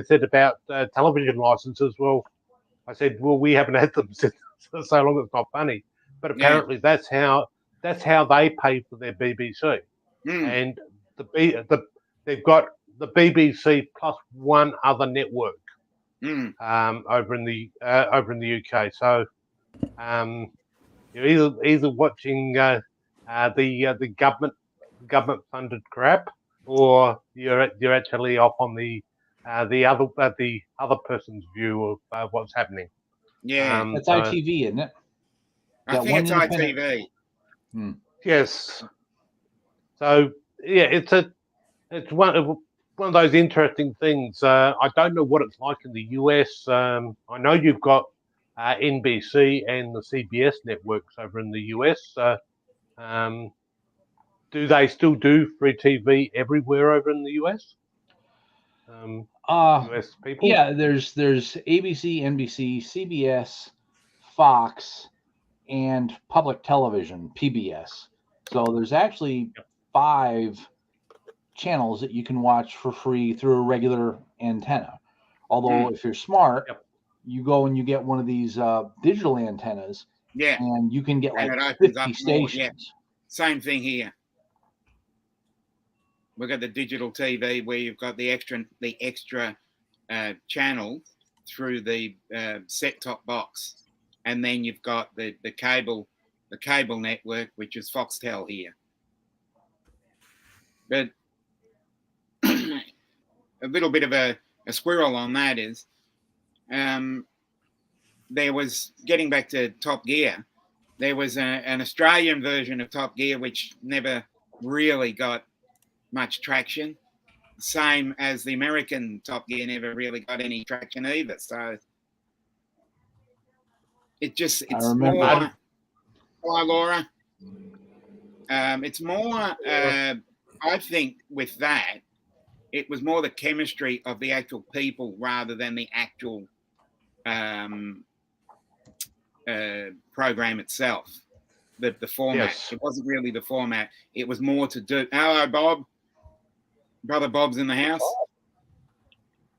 said about television licenses. Well, I said, well, we haven't had them since so long. It's not funny, but apparently that's how they pay for their BBC, and they've got the BBC plus one other network over in the UK. So you're either watching the government funded crap, or you're actually off on the other person's view of what's happening. Yeah, that's ITV, isn't it? I think it's ITV. Yes. So yeah, it's one of those interesting things. I don't know what it's like in the US. I know you've got NBC and the CBS networks over in the US. Do they still do free TV everywhere over in the US? US people? Yeah, there's ABC, NBC, CBS, Fox, and public television, PBS. So there's actually 5 channels that you can watch for free through a regular antenna. Although if you're smart, you go and you get one of these digital antennas, and you can get like 50 stations. Yeah. Same thing here. We've got the digital TV where you've got the extra channel through the set-top box, and then you've got the cable network, which is Foxtel here. But a little bit of a squirrel on that is there was, getting back to Top Gear, there was an Australian version of Top Gear which never really got much traction, same as the American Top Gear never really got any traction either. So it's more. Hi, Laura. It's more. I think with that, it was more the chemistry of the actual people rather than the actual program itself. The format. Yes. It wasn't really the format. It was more to do. Hello, Bob. Brother Bob's in the house.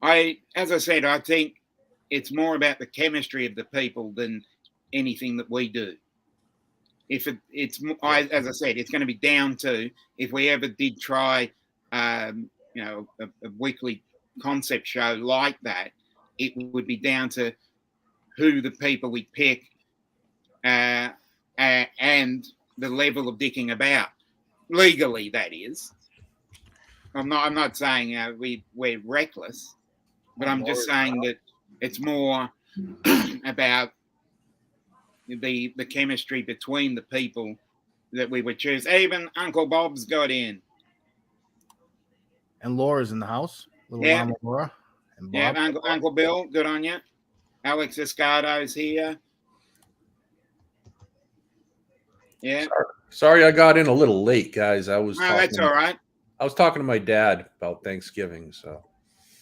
As I said, I think it's more about the chemistry of the people than anything that we do. As I said, it's going to be down to, if we ever did try, a weekly concept show like that, it would be down to who the people we pick, and the level of dicking about, legally, that is. I'm not saying we're reckless, but I'm just saying that it's more about the chemistry between the people that we would choose. Even Uncle Bob's got in. And Laura's in the house. Mama Laura. And Bob. Yeah, Uncle Bill, good on you. Alex Escardo's here. Yeah. Sorry I got in a little late, guys. That's all right. I was talking to my dad about Thanksgiving, so.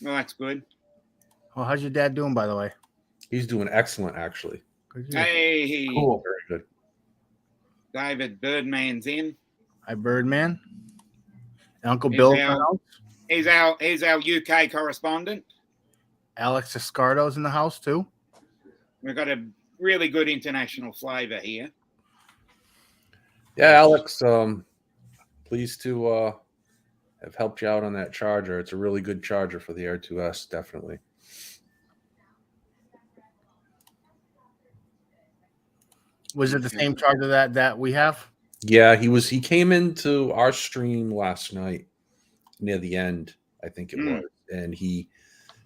Well, that's good. Well, how's your dad doing, by the way? He's doing excellent, actually. Hey, cool, very good. David Birdman's in. Hi, Birdman. Uncle Bill. He's our UK correspondent. Alex Escardo's in the house too. We've got a really good international flavor here. Yeah, Alex. Pleased to have helped you out on that charger. It's a really good charger for the Air 2S, definitely. Was it the same charger that we have? Yeah, he came into our stream last night near the end. I think it was. And he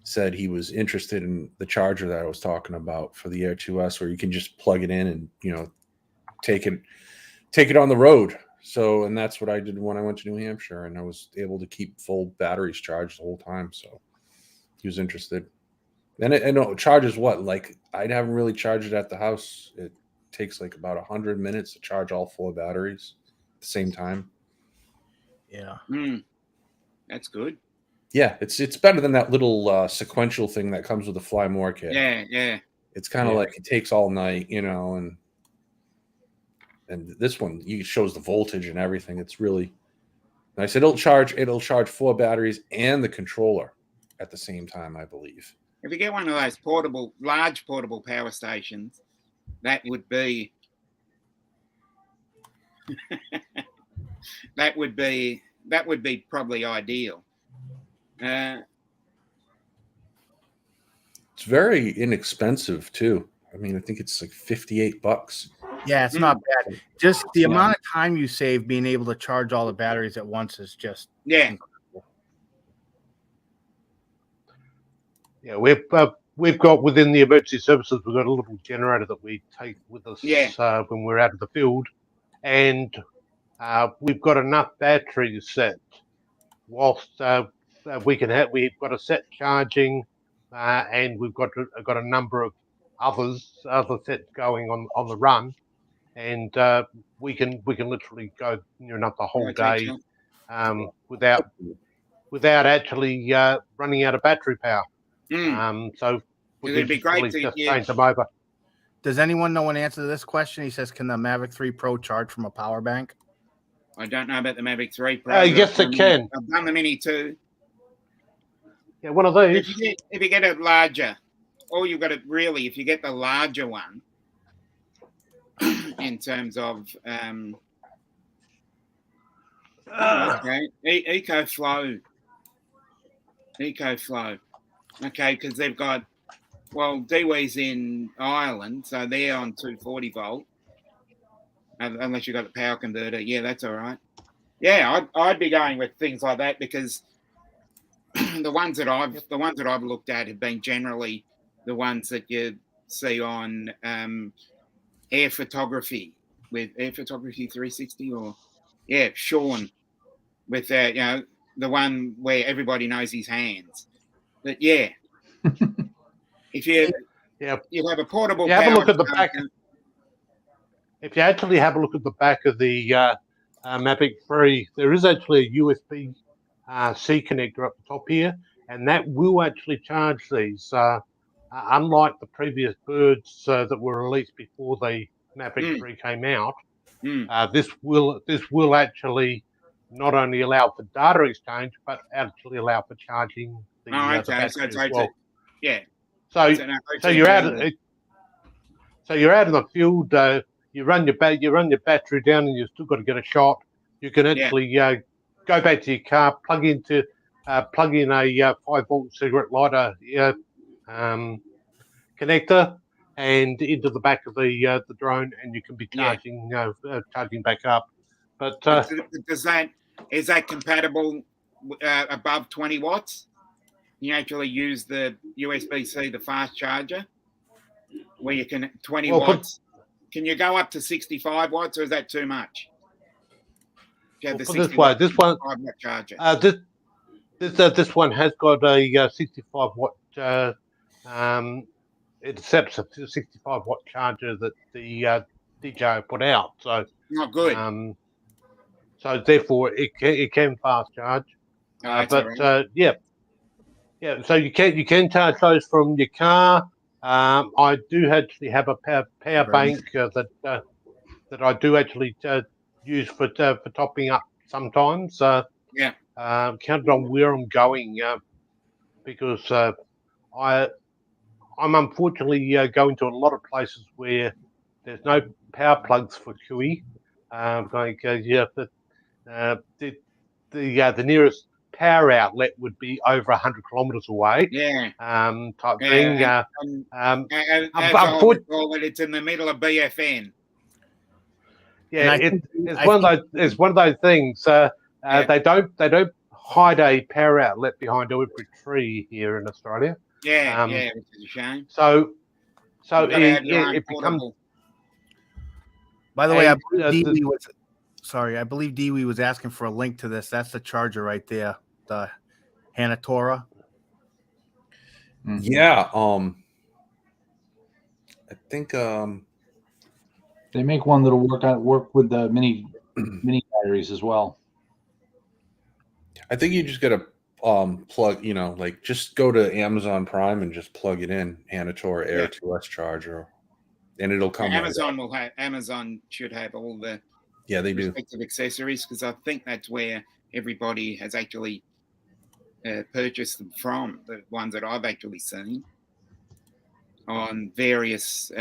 said he was interested in the charger that I was talking about for the Air 2S, where you can just plug it in and, you know, take it on the road. So, and that's what I did when I went to New Hampshire, and I was able to keep full batteries charged the whole time. So he was interested. And it charges what? Like, I haven't really charged it at the house. It takes like about 100 minutes to charge all 4 batteries at the same time. Yeah. That's good. Yeah, it's better than that little sequential thing that comes with the Fly More kit. Yeah. It's kind of like it takes all night, you know, and this one shows the voltage and everything. It's really nice. It'll charge 4 batteries and the controller at the same time, I believe. If you get one of those large portable power stations, that would be that would be probably ideal. It's very inexpensive too. I mean, I think it's like $58. Yeah, it's not bad. Just the amount of time you save being able to charge all the batteries at once is just incredible. Yeah, we've got within the emergency services, we've got a little generator that we take with us when we're out of the field, and we've got enough batteries that whilst we've got a set charging, and we've got a number of other sets going on the run, and we can literally go enough the whole day without actually running out of battery power. So it'd be great to just change them over. Does anyone know an answer to this question? He says, "Can the Mavic 3 Pro charge from a power bank?" I don't know about the Mavic 3 Pro. Yes, it can. I've done the Mini 2. Yeah, one of these. If you get a larger, or you've got to really, if you get the larger one, in terms of EcoFlow. Okay, because they've got, Dewey's in Ireland, so they're on 240 volt. Unless you've got the power converter, yeah, that's all right. Yeah, I'd be going with things like that, because the ones that I've looked at have been generally the ones that you see on air photography with Air Photography 360, or Sean with the one where everybody knows his hands. But if you have a portable, have a look at the back. If you actually have a look at the back of the Mavic 3, there is actually a USB C connector up the top here, and that will actually charge these. Unlike the previous birds that were released before the Mavic 3 came out, this will actually not only allow for data exchange, but actually allow for charging the battery as well. So you're out in the field. You run your battery down, and you've still got to get a shot. You can actually go back to your car, plug in a 5-volt cigarette lighter connector, and into the back of the drone, and you can be charging charging back up. But is that compatible above 20 watts? You actually use the USB-C, the fast charger, where you can 20 watts. Can you go up to 65 watts, or is that too much? This one charger. This one has got a 65 watt. It accepts a 65 watt charger that the DJI put out. So not good. So therefore, it can fast charge. So you can charge those from your car. I do actually have a power bank that I do actually use for topping up sometimes. Counted on where I'm going, because I'm unfortunately going to a lot of places where there's no power plugs for QE. The nearest power outlet would be over 100 kilometers away. Type thing. It's in the middle of BFN. Yeah, it's one of those things. They don't hide a power outlet behind every tree here in Australia. Yeah, which is a shame. So You've got to have your own it becomes. portable. By the way, I And, believe Dewey was I believe Dewey was asking for a link to this. That's the charger right there, the Hanatora. Yeah. I think They make one that'll work with the mini batteries as well. I think you just gotta plug, like just go to Amazon Prime and just plug it in, Hanatora Air 2S charger, and it'll come. Amazon should have all the they do respective accessories, because I think that's where everybody has actually purchased them from. The ones that I've actually seen on various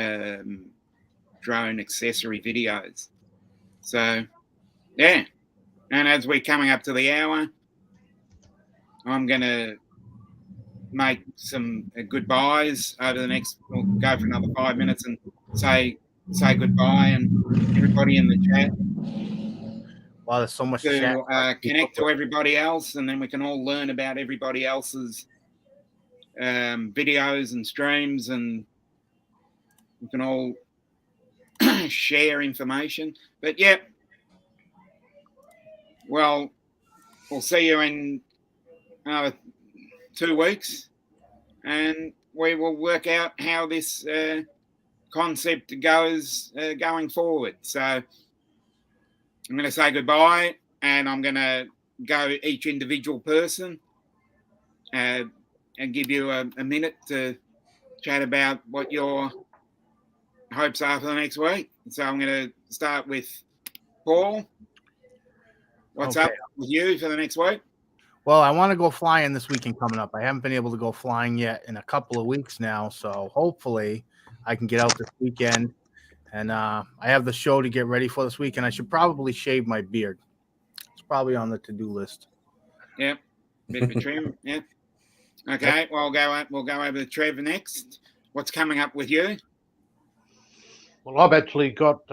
drone accessory videos. So yeah, and as we're coming up to the hour, I'm gonna make some goodbyes over the next. We'll go for another 5 minutes and say goodbye, and everybody in the chat. Wow, there's so much to chat. connect to everybody else, and then we can all learn about everybody else's videos and streams, and we can all share information. But yeah, well, we'll see you in 2 weeks, and we will work out how this concept goes going forward. So I'm going to say goodbye, and I'm going to go each individual person and give you a minute to chat about what your hopes are for the next week. So I'm going to start with Paul. What's up with you for the next week? Well, I want to go flying this weekend coming up. I haven't been able to go flying yet in a couple of weeks now, so hopefully I can get out this weekend. And I have the show to get ready for this weekend. I should probably shave my beard. It's probably on the to-do list. Yep, bit of a trim. Yep. Okay, well, we'll go over to Trevor next. What's coming up with you? Well, I've actually got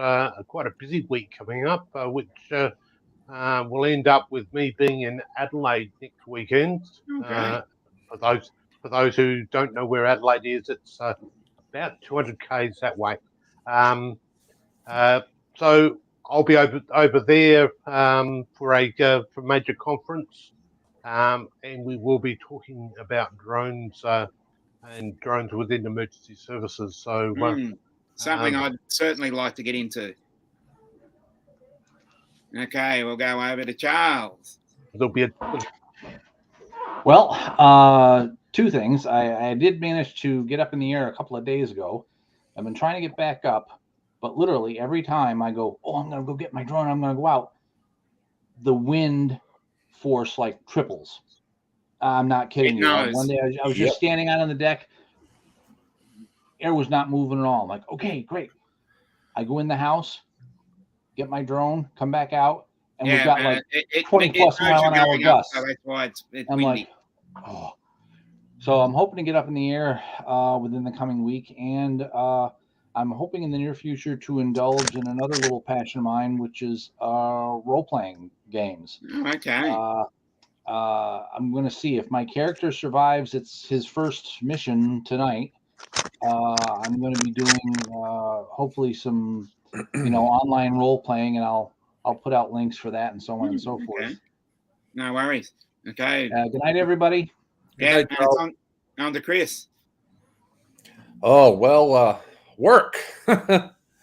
quite a busy week coming up, which will end up with me being in Adelaide next weekend. Okay. For those who don't know where Adelaide is, it's about 200 k's that way. So I'll be over there for a major conference, and we will be talking about drones and drones within emergency services. So something I'd certainly like to get into. Okay, we'll go over to Charles. There'll be Well, 2 things. I did manage to get up in the air a couple of days ago. I've been trying to get back up, but literally every time I go, I'm going to go get my drone, I'm going to go out, the wind force like triples. I'm not kidding you. One day I was just standing out on the deck. Air was not moving at all. I'm like, okay, great. I go in the house, get my drone, come back out, and we've got like 20 plus mile an hour gusts. So that's why it's I'm windy. like, So I'm hoping to get up in the air within the coming week, and I'm hoping in the near future to indulge in another little passion of mine, which is role-playing games. Okay. I'm going to see if my character survives. It's his first mission tonight. I'm going to be doing hopefully some, online role playing, and I'll put out links for that and so on and so forth. No worries. Okay. Good night, everybody. Yeah, and on to Chris. Oh well, work.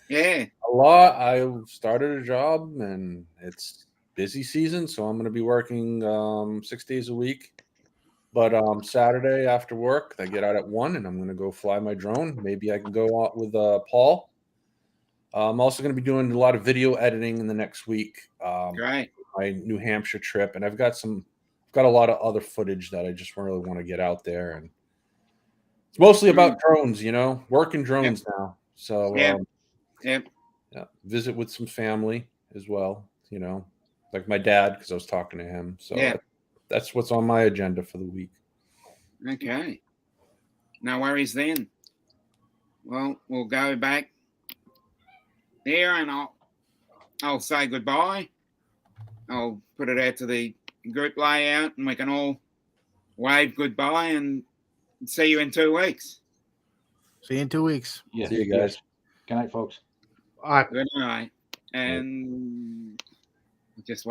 Yeah. A lot. I started a job, and it's busy season, so I'm going to be working 6 days a week. But Saturday after work, I get out at 1, and I'm going to go fly my drone. Maybe I can go out with Paul. I'm also going to be doing a lot of video editing in the next week. Great. My New Hampshire trip, and I've got a lot of other footage that I just really want to get out there, and it's mostly about drones, working drones now. So yeah, visit with some family as well, like my dad, because I was talking to him. So that's what's on my agenda for the week. Okay. No worries then. Well, we'll go back there, and I'll say goodbye. I'll put it out to the group layout, and we can all wave goodbye and see you in 2 weeks. See you in 2 weeks. Yes. See you guys. Yes. Good night, folks. All right. Good night. And just